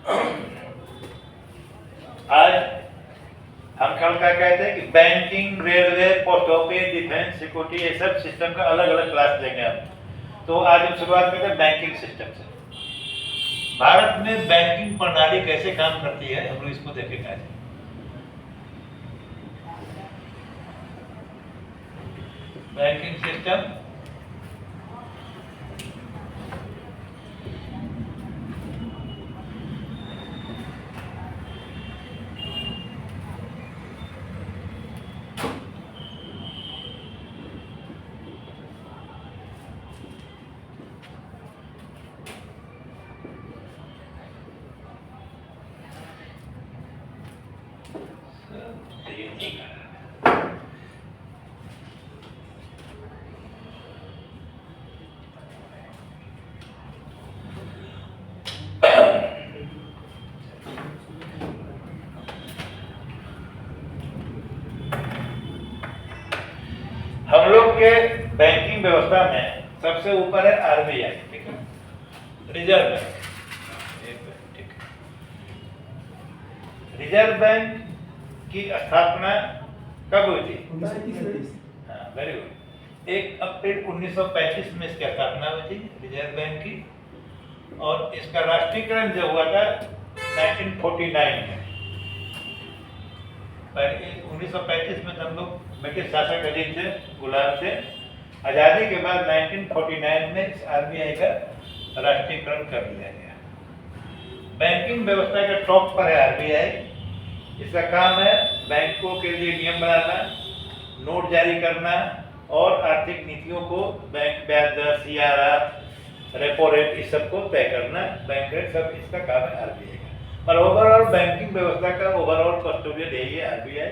आज हम कल क्या कहते हैं कि banking, railway, post office, defence, security, ये सब सिस्टम का अलग अलग क्लास लेंगे हम। तो आज हम शुरुआत करते हैं बैंकिंग सिस्टम से। भारत में बैंकिंग प्रणाली कैसे काम करती है, हम लोग इसको देखेंगे आज। बैंकिंग सिस्टम हम लोग के बैंकिंग व्यवस्था में सबसे ऊपर है आरबीआई, ठीक है, रिजर्व बैंक। ठीक है, रिजर्व बैंक की स्थापना कब हुई थी? हाँ, वेरी गुड। 1 अप्रैल 1935 में इसकी स्थापना हुई थी रिजर्व बैंक की, और इसका राष्ट्रीयकरण जो हुआ था 1949 में। 1935 में हम लोग ब्रिटिश शासक अधीन थे, गुलाम थे। आज़ादी के बाद 1949 में इस आरबीआई का राष्ट्रीयकरण कर दिया गया। बैंकिंग व्यवस्था के टॉप पर है आरबीआई। इसका काम है बैंकों के लिए नियम बनाना, नोट जारी करना और आर्थिक नीतियों को, बैंक ब्याज दर, सीआरआर, रेपो रेट, इस सब को तय करना, बैंक रेट, सब इसका काम है आरबीआई का। पर ओवरऑल बैंकिंग व्यवस्था का ओवरऑल कस्टोडियन यही है आरबीआई।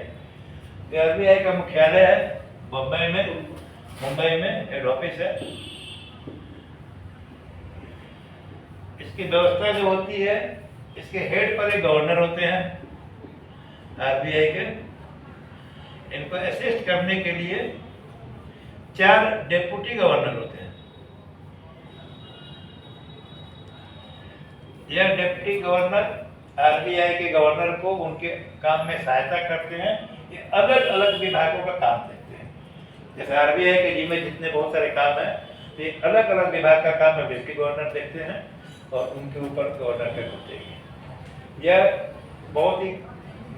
आरबीआई का मुख्यालय है मुंबई में हेड ऑफिस है। इसकी व्यवस्था जो होती है, इसके हेड पर एक गवर्नर होते हैं आरबीआई के। इनको असिस्ट करने के लिए 4 डेप्यूटी गवर्नर होते हैं। यह डेप्यूटी गवर्नर आरबीआई के गवर्नर को उनके काम में सहायता करते हैं। ये अलग अलग विभागों का काम देखते हैं। जैसे आरबीआई के जिम्मे जितने बहुत सारे काम हैं, तो ये अलग अलग विभाग का काम है डिप्टी गवर्नर देखते हैं और उनके ऊपर गवर्नर के होते हैं। यह बहुत ही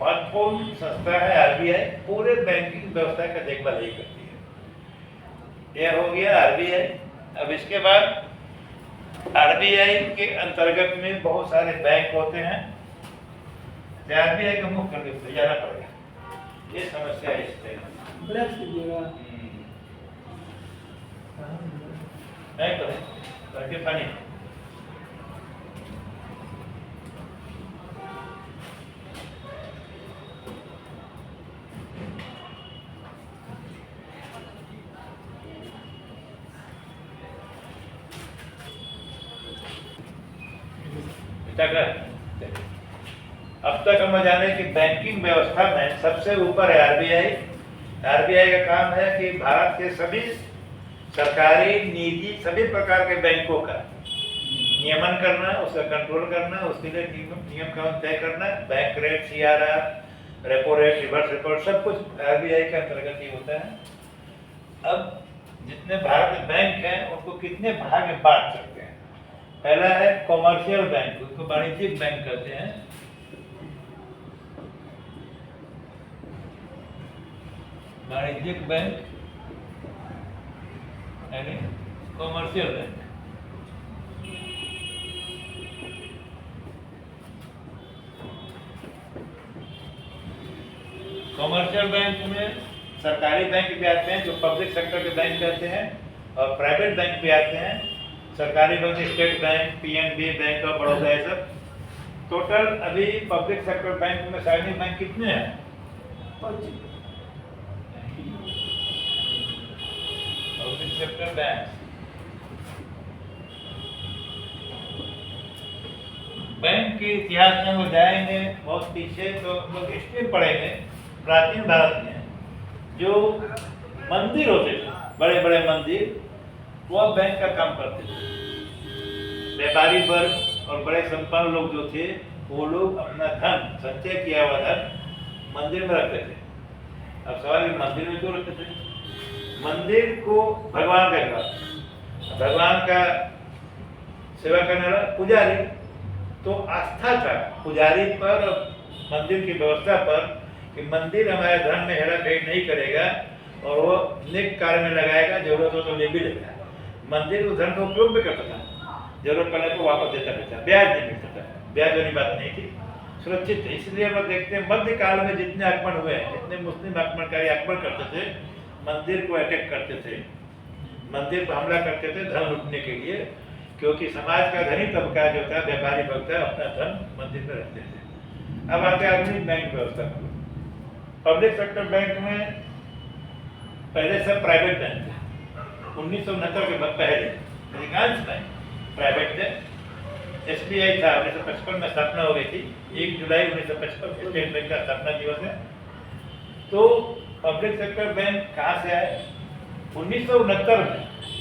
महत्वपूर्ण संस्था है आरबीआई। पूरे बैंकिंग व्यवस्था का देखभाल यही करती है। यह हो गया आरबीआई। अब इसके बाद आरबीआई के अंतर्गत में बहुत सारे बैंक होते हैं। आरबीआई का मुख्य करके जाना पड़ेगा, ये समस्या है। इस करके पानी अब तक हम जाने कि बैंकिंग व्यवस्था में सबसे ऊपर है आरबीआई। आरबीआई का काम है कि भारत के सभी सरकारी, निजी, सभी प्रकार के बैंकों का नियमन करना, उसका कंट्रोल करना, उसके लिए नियम कानून तय करना, bank rate, CRR, repo rate, reverse repo, सब कुछ आरबीआई के अंतर्गत ही होता है। अब जितने भारत में बैंक हैं उनको कितने भाग में बांट सकते हैं? पहला है कॉमर्शियल बैंक, उसको वाणिज्यिक बैंक कहते हैं। वाणिज्यिक बैंक यानी कॉमर्शियल बैंक। कॉमर्शियल बैंक में सरकारी बैंक भी आते हैं जो पब्लिक सेक्टर के बैंक कहते हैं, और प्राइवेट बैंक भी आते हैं। सरकारी bank State bank, PNB, bank of Baroda, ये सब। टोटल अभी पब्लिक सेक्टर बैंक में सार्वजनिक बैंक कितने हैं? पब्लिक सेक्टर बैंक बैंक के इतिहास में वो जाएंगे बहुत पीछे तो लोग हिस्ट्री पढ़ेंगे। प्राचीन भारत में जो मंदिर होते थे, बड़े बड़े मंदिर, वह बैंक का काम करते थे। व्यापारी वर्ग और बड़े संपन्न लोग जो थे वो लोग अपना धन, संचय किया हुआ धन मंदिर में रखते थे। अब सवाल है मंदिर में क्यों रखते थे? मंदिर को भगवान का घर, भगवान का सेवा करने वाला पुजारी, तो आस्था था पुजारी पर और मंदिर की व्यवस्था पर कि मंदिर हमारे धन में हेराफेरी नहीं करेगा और वो नेक कार्य में लगाएगा, जरूरत हो तो ले भी लेगा। मंदिर उस धन का उपयोग भी करता था, जरूरत पड़ने को वापस देता रहता, ब्याज नहीं मिलता था, ब्याज वाली बात नहीं थी, सुरक्षित थे। इसलिए हम लोग देखते हैं मध्य काल में जितने आक्रमण हुए, जितने मुस्लिम आक्रमणकारी आक्रमण करते थे, मंदिर को अटैक करते थे, मंदिर पर हमला करते थे धन लूटने के लिए, क्योंकि समाज का धनी तबका जो था, व्यापारी वर्ग था, अपना धन मंदिर में रखते थे। अब आते आधुनिक बैंक व्यवस्था पर। पब्लिक सेक्टर बैंक में पहले सब प्राइवेट बैंक थे। 1969 के बाद पहले अधिकांश बैंक प्राइवेट थे। SBI था, 1955 में स्थापना हो गई थी, 1 जुलाई 1955 स्टेट बैंक का स्थापना दिवस है। तो पब्लिक सेक्टर बैंक कहाँ से आए? 1969 में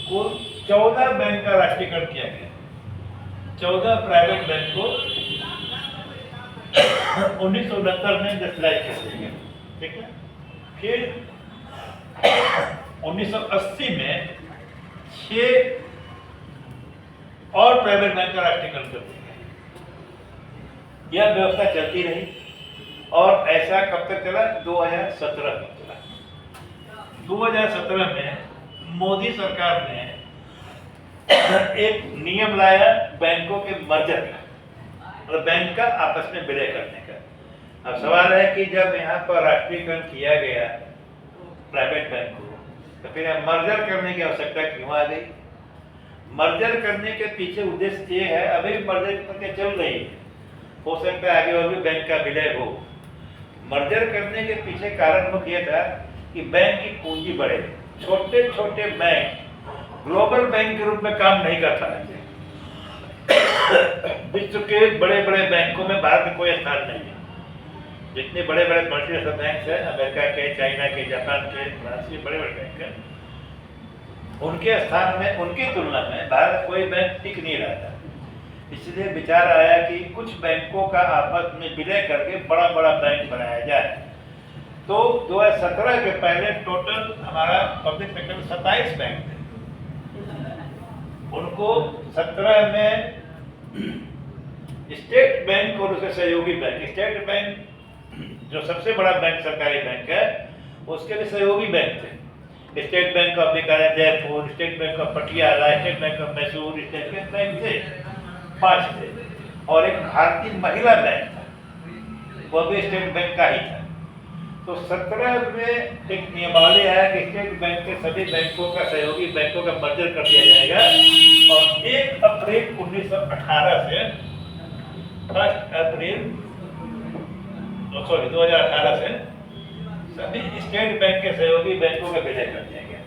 कुल 14 बैंक का राष्ट्रीयकरण किया गया, 14 प्राइवेट बैंक को 1969 में नेशनलाइज कर दिया गया, ठीक है। फिर 1980 में 6 और प्राइवेट बैंक का राष्ट्रीयकरण कर दिया गया। यह व्यवस्था चलती रही और ऐसा कब तक चला? 2017 तक चला। 2017 में मोदी सरकार ने एक नियम लाया बैंकों के मर्जर का और बैंक का आपस में विलय करने का। अब सवाल है कि जब यहाँ पर राष्ट्रीयकरण किया गया प्राइवेट बैंक को, तो फिर मर्जर करने की आवश्यकता क्यों आ गई? मर्जर करने के पीछे उद्देश्य ये है, अभी भी मर्जर प्रक्रिया चल रही है, हो सकता है आगे और भी बैंक का विलय हो। मर्जर करने के पीछे कारण मुख्य यह था कि बैंक की पूंजी बढ़े। छोटे छोटे बैंक ग्लोबल बैंक के रूप में काम नहीं कर पाते। विश्व के बड़े बड़े बैंकों में भारत में कोई स्थान नहीं है। जितने बड़े बड़े मल्टीनेशनल बैंक हैं, अमेरिका के, चाइना के, जापान के, फ्रांस के बड़े बड़े बैंक हैं, उनके स्थान में, उनकी तुलना में भारत कोई बैंक टिक नहीं रहा था। इसलिए विचार आया कि कुछ बैंकों का आपस में विलय करके बड़ा बड़ा बैंक बनाया जाए। तो 2017 के पहले टोटल हमारा पब्लिक सेक्टर में 27 बैंक थे। उनको 17 में स्टेट बैंक और उसके सहयोगी बैंक, स्टेट बैंक जो सबसे बड़ा बैंक सरकारी बैंक है, उसके भी सहयोगी बैंक थे। State bank of Jaipur, state bank of Patiala, state bank of Mysore, state bank थे, 5 थे। और एक भारतीय महिला बैंक था, वह भी स्टेट बैंक का ही था। तो 17 में एक नियमावली आया कि स्टेट बैंक के सभी बैंकों का, सहयोगी बैंकों का मर्जर कर दिया जाएगा और 1 अप्रैल 2018 से 2018 से सभी स्टेट बैंक के सहयोगी बैंकों का विलय कर दिया गया।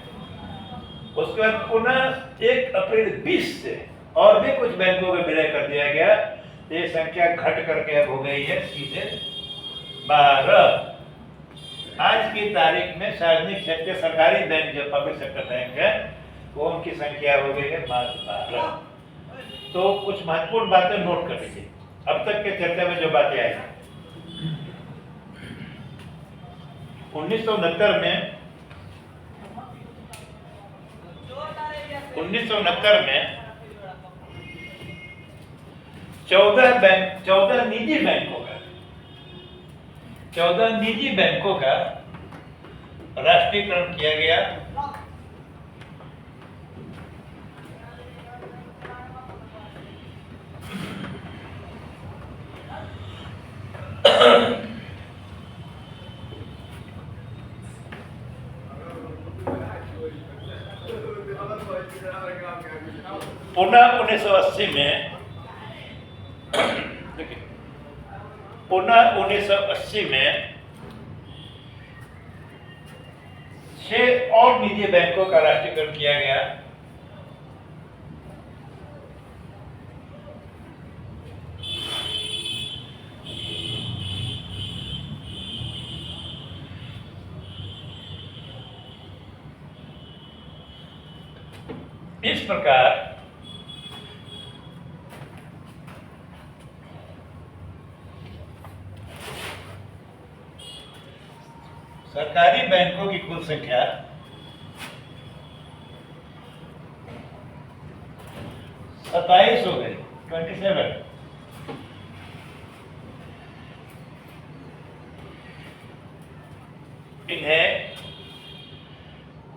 उसके बाद पुनः 1 अप्रैल 20 से और भी कुछ बैंकों का विलय कर दिया गया। ये संख्या घट करके अब हो गई है सीधे 12। आज की तारीख में सार्वजनिक क्षेत्र सरकारी बैंक जो पब्लिक सेक्टर बैंक है, वो उनकी संख्या हो गई है मात्र 12। तो कुछ महत्वपूर्ण बातें नोट कर लीजिए अब तक के चर्चा में जो बातें आई। 1969 में 14 निजी बैंकों का राष्ट्रीयकरण किया गया। पुनः 1980 में 6 और निजी बैंकों का राष्ट्रीयकरण किया गया। इस प्रकार सरकारी बैंकों की कुल संख्या 27 हो गई, 27। इन्हें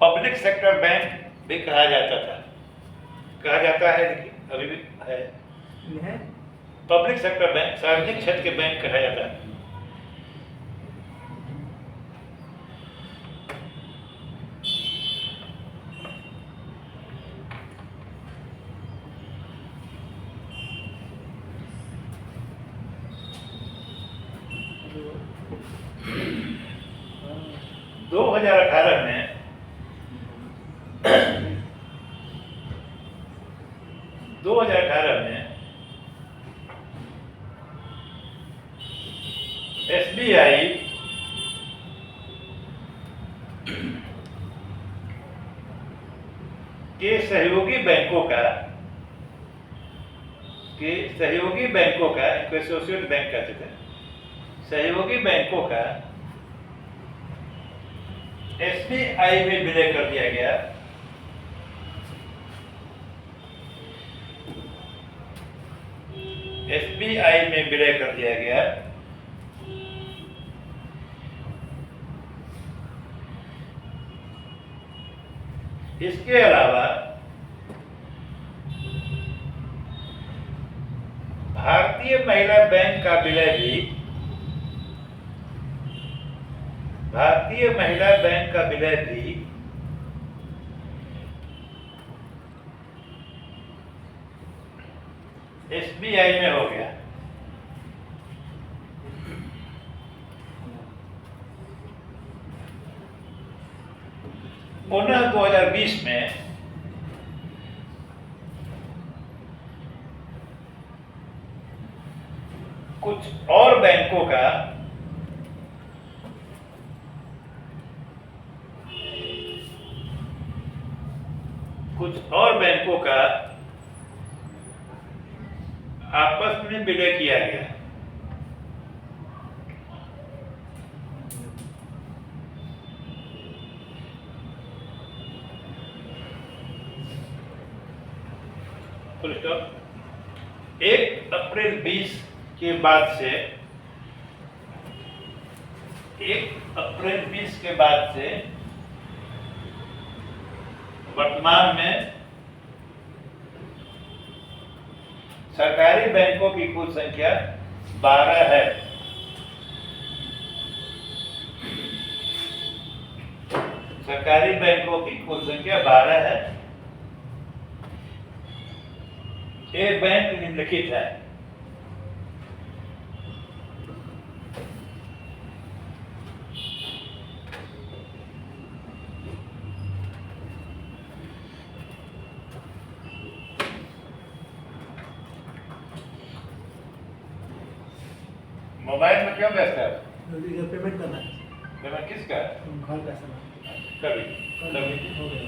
पब्लिक सेक्टर बैंक भी कहा जाता था, कहा जाता है, लेकिन अभी भी है। पब्लिक सेक्टर बैंक, सार्वजनिक क्षेत्र के बैंक कहा जाता है। दो 2018 में SBI के सहयोगी बैंकों का इनको एसोसिएट बैंक कहते थे, सहयोगी बैंकों का SBI में विलय कर दिया गया। SBI में विलय कर दिया गया। इसके अलावा भारतीय महिला बैंक का विलय भी SBI में हो गया। पुनः 2020 में कुछ और बैंकों का आपस में विलय किया गया। Full stop. 1 अप्रैल 20 के बाद से 1 अप्रैल 20 के बाद से वर्तमान में सरकारी बैंकों की कुल संख्या 12 है। सरकारी बैंकों की कुल संख्या 12 है। ये बैंक निम्नलिखित है। मोबाइल में क्यों व्यस्त है? पेमेंट करना है। पेमेंट किसका? घर का सामान। कभी हो गया।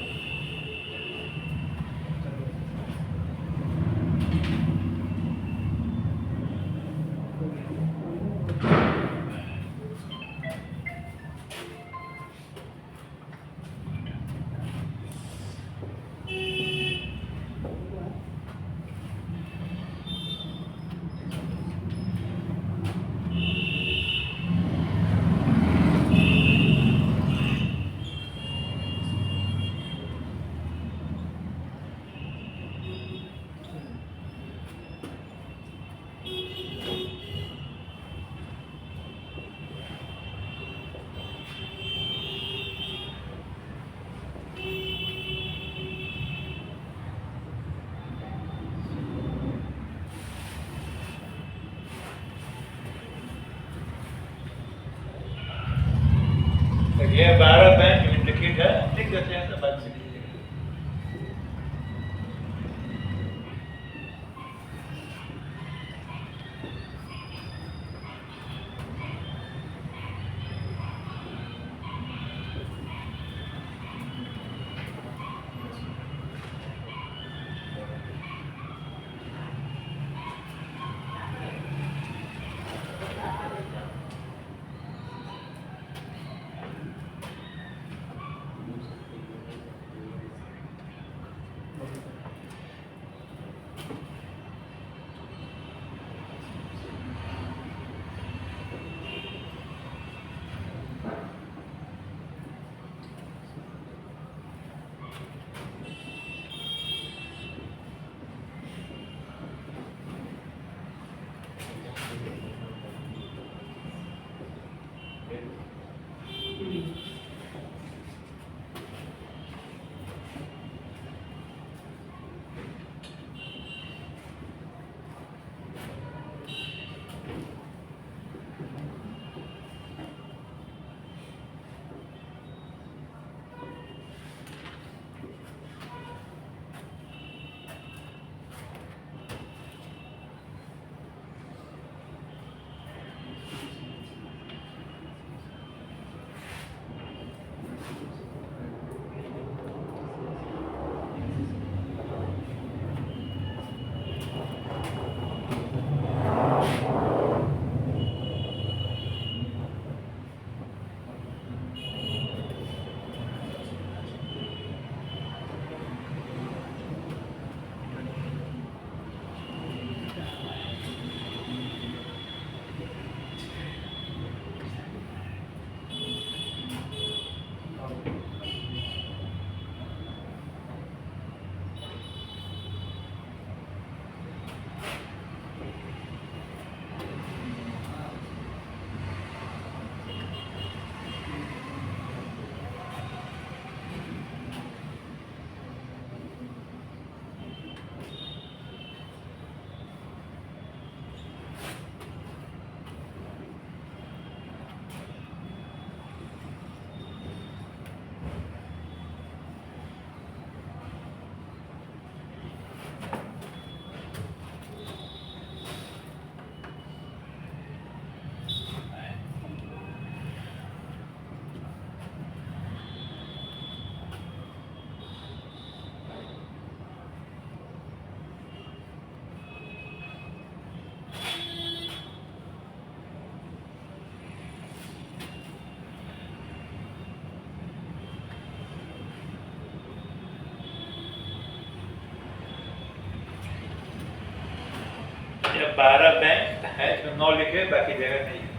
ये 12 बैंक है, इसमें 9 लिखे, बाकी जगह नहीं है।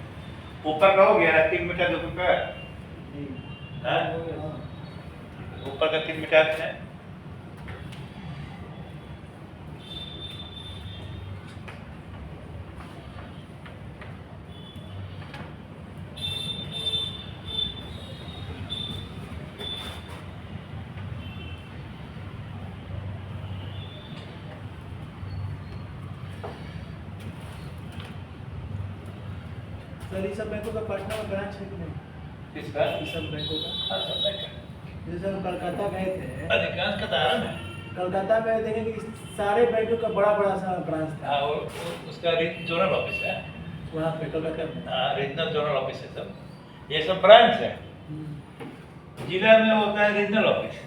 ऊपर का हो गया ना, 3 मीटर 2 का है। हाँ? ऊपर का 3 मीटर है। सर ये सब बैंकों का पटना में ब्रांच है कि नहीं? किसका? ये सब बैंकों का? हाँ, सब बैंक है। जैसे हम कलकत्ता गए थे, अधिकांश का धारण है। कलकत्ता में देखें कि सारे बैंकों का बड़ा बड़ा सा ब्रांच था हाँ, उसका जोनल ऑफिस है। वहाँ पे कलकत्ता में। हाँ, रीजनल जोनल ऑफिस है सब। ये सब ब्रांच है। जिला में होता है रीजनल ऑफिस।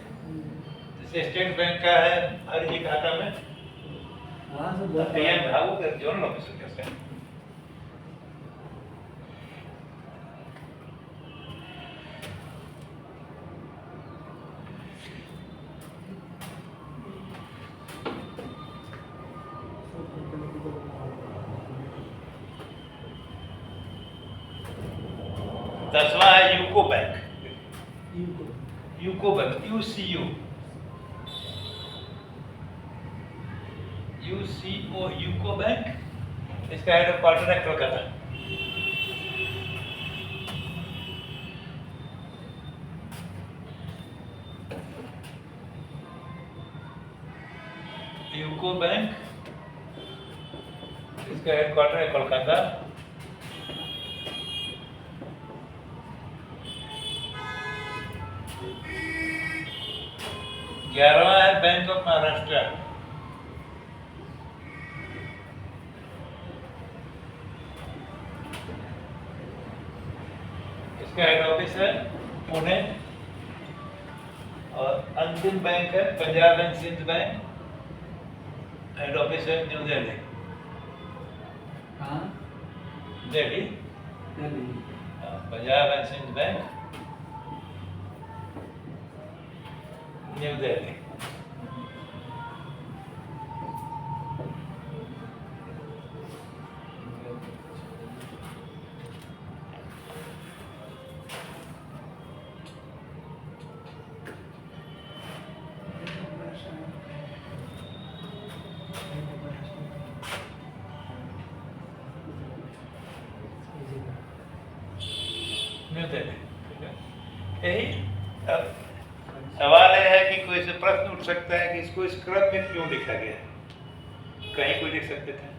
जैसे स्टेट बैंक का है हर जी खाता में, वहाँ से बहुत ये बड़ा- भागों का जोनल ऑफिस है कैसे? दसवां है UCO bank. UCO bank, UCU, UCO, UCO bank. इसका हेड क्वार्टर है कलकत्ता। यूको बैंक, इसका हेड क्वार्टर है कोलकाता। ग्यारहवां है बैंक ऑफ महाराष्ट्र। इसका हेड ऑफिस है पुणे। और अंतिम बैंक है Punjab and Sind Bank, head office New new दिल्ली। हाँ? Delhi, Delhi. Punjab and Sind Bank, New Delhi. New Delhi, ठीक है। यही अब सवाल यह है कि कोई से प्रश्न उठ सकता है कि इसको इस क्रम में क्यों लिखा गया है? कहीं कोई लिख सकते थे।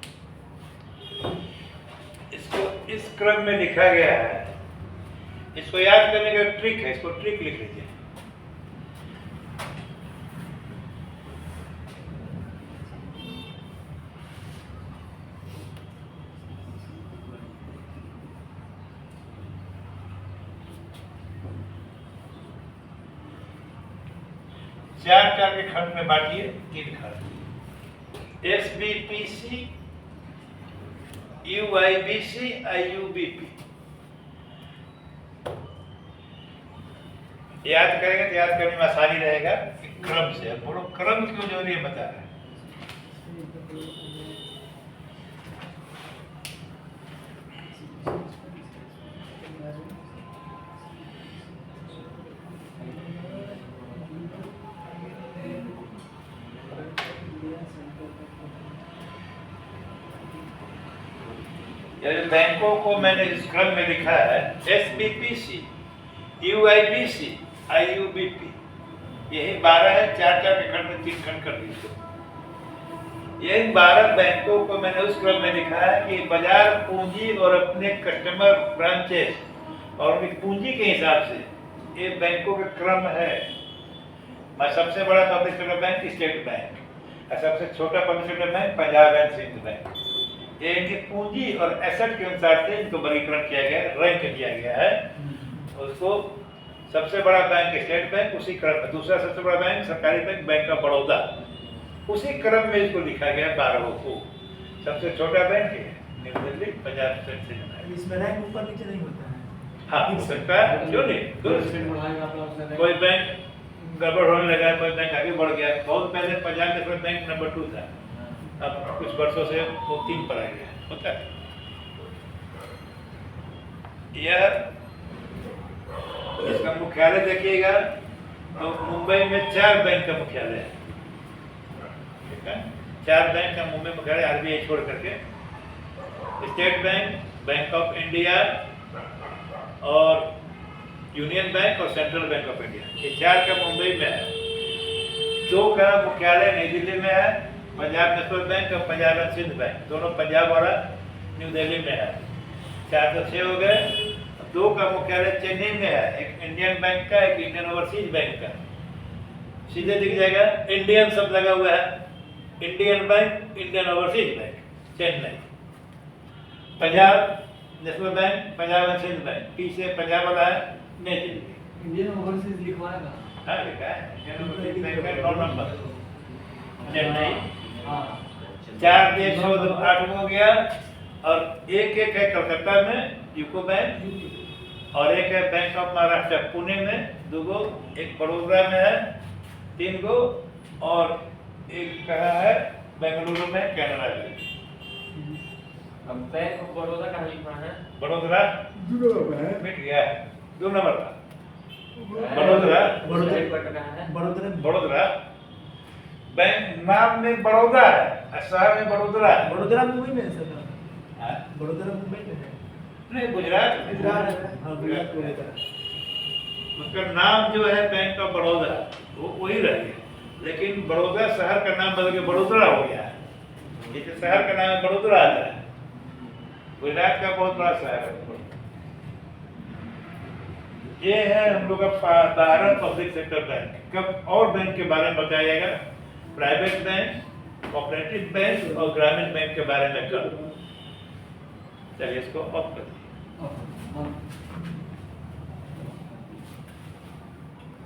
इसको इस क्रम में लिखा गया है, इसको याद करने का ट्रिक है, इसको ट्रिक लिख लीजिए। चार चार के खंड में बांटिए, 3 खंड। SBPC, UIBC, IUBP। याद करेंगे तो याद करने में आसानी रहेगा कि क्रम से। बोलो क्रम क्यों जरूरी है बता रहे हैं। यानी बैंकों को मैंने इस क्रम में लिखा है, SBPC, UIBC, IUBP। यही 12 है, 4 के खंड में 3 खंड कर दीजिए। यही 12 बैंकों को मैंने उस क्रम में लिखा है कि बाजार पूंजी और अपने कस्टमर ब्रांचेस और उनकी पूंजी के हिसाब से ये बैंकों का क्रम है। मैं सबसे बड़ा public sector bank State Bank और सबसे छोटा public sector bank Punjab and Sind Bank. ये इनकी पूंजी और एसेट के अनुसार से इनको वर्गीकरण किया गया है, रैंक किया गया है। उसको सबसे बड़ा बैंक स्टेट बैंक, उसी क्रम में दूसरा सबसे बड़ा बैंक सरकारी बैंक बैंक ऑफ बड़ौदा, उसी क्रम में इसको लिखा गया 12 को। सबसे छोटा बैंक है new Delhi, Punjab and Sind Bank. इसमें रैंक ऊपर नीचे नहीं होता है। हाँ, हो सकता है, क्यों नहीं। कोई बैंक गड़बड़ होने लगा, कोई बैंक आगे बढ़ गया। बहुत पहले पंजाब नेशनल बैंक नंबर 2 था, अब कुछ वर्षों से वो 3 पर आ गया होता है। यह इसका मुख्यालय देखिएगा तो मुंबई में 4 बैंक का मुख्यालय है, ठीक है। 4 बैंक का मुंबई मुख्यालय, आरबीआई छोड़ करके। State bank, bank of India और यूनियन बैंक और सेंट्रल बैंक ऑफ इंडिया, ये 4 का मुंबई में है। 2 का मुख्यालय नई दिल्ली में है, पंजाब नेशनल बैंक और पंजाब एंड सिंध बैंक, दोनों पंजाब वाला न्यू दिल्ली में है। 4 तो 6 हो गए। 2 का मुख्यालय चेन्नई में है, एक इंडियन बैंक का, एक इंडियन ओवरसीज बैंक का। सीधे दिख जाएगा इंडियन सब लगा हुआ है, Indian Bank, Indian Overseas Bank, Chennai. Punjab National Bank, Punjab and Sind Bank, पीछे पंजाब वाला है नई दिल्ली। Indian overseas लिखवाएगा। हाँ लिखा है इंडियन ओवरसीज बैंक का 9 नंबर चेन्नई। हाँ 4 देश हो तो 8 हो गया। और एक है कलकत्ता में यूको बैंक, और एक है बैंक ऑफ महाराष्ट्र पुणे में 2 गो, एक बड़ोदरा में है 3 गो, और एक कहाँ है बेंगलुरु में, कैनरा में। अब बैंक ऑफ बड़ौदा कहाँ लिखा है? बड़ोदरा बड़ोदरा मिट गया है, 2 नंबर का बड़ोदरा। हेडक्वार्टर कहाँ है? बड़ोदरा बैंक नाम में बड़ौदा है और शहर में बड़ोदरा है। बड़ोदरा मुंबई में है सर। हाँ? बड़ोदरा मुंबई में है। नहीं गुजरात में। गुजरात है। हाँ गुजरात में है। उसका नाम जो है बैंक ऑफ बड़ौदा वो वही रह गया, लेकिन बड़ौदा शहर का नाम बदल के बड़ोदरा हो गया है। जैसे शहर का नाम बड़ोदरा आता है, गुजरात का बहुत बड़ा शहर है। ये है हम लोग का 12 पब्लिक सेक्टर बैंक। कब और बैंक के बारे में बताया जाएगा, प्राइवेट बैंक, कोऑपरेटिव बैंक और ग्रामीण बैंक के बारे में कल। चलिए इसको ऑफ कर दीजिए। हाँ।